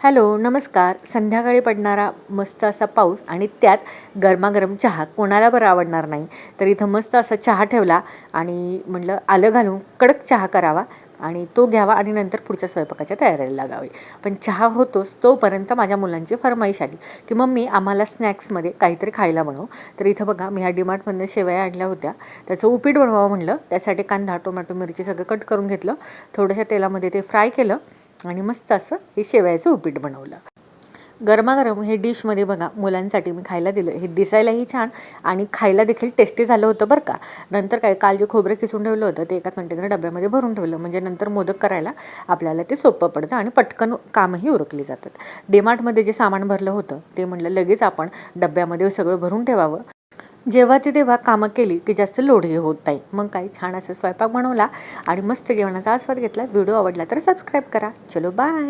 Hello नमस्कार. संध्याकाळी पडणारा मस्त असा पाऊस आणि त्यात गरमागरम चहा कोणाला बरं आवडणार नाही. तर इथं मस्त असा चहा ठेवला आणि म्हटलं आलं घालून कडक चहा करावा आणि तो घ्यावा आणि नंतर पुढच्या स्वयंपाकाच्या तयारीला लागावी. पण चहा होतोच तोपर्यंत माझ्या मुलांची फरमाईश आली की मम्मी आम्हाला स्नॅक्समध्ये काहीतरी खायला बनव. तर इथं बघा मी ह्या डीमार्टमधनं शेवया आणल्या होत्या. त्याचं उपीट बनवावं म्हटलं. त्यासाठी कांदा टोमॅटो मिरची सगळं कट करून घेतलं. थोड्याशा तेलामध्ये ते फ्राय केलं आणि मस्त असं हे शेवयाचं उपीट बनवलं. गरमागरम हे डिशमध्ये बघा मुलांसाठी मी खायला दिलं. हे दिसायलाही छान आणि खायला देखील टेस्टी झालं होतं बरं का. नंतर काय काल जे खोबरं किसून ठेवलं होतं ते एका कंटेनर डब्यामध्ये भरून ठेवलं म्हणजे नंतर मोदक करायला आपल्याला ते सोपं पडतं आणि पटकन कामही उरकली जातात. डीमार्टमध्ये जे सामान भरलं होतं ते म्हटलं लगेच आपण डब्यामध्ये सगळं भरून ठेवावं. जेव्हा ती तेव्हा कामं केली की जास्त लोडही होत नाही. मग काही छान असं स्वयंपाक बनवला आणि मस्त जेवणाचा आस्वाद घेतला. व्हिडिओ आवडला तर सबस्क्राईब करा. चलो बाय.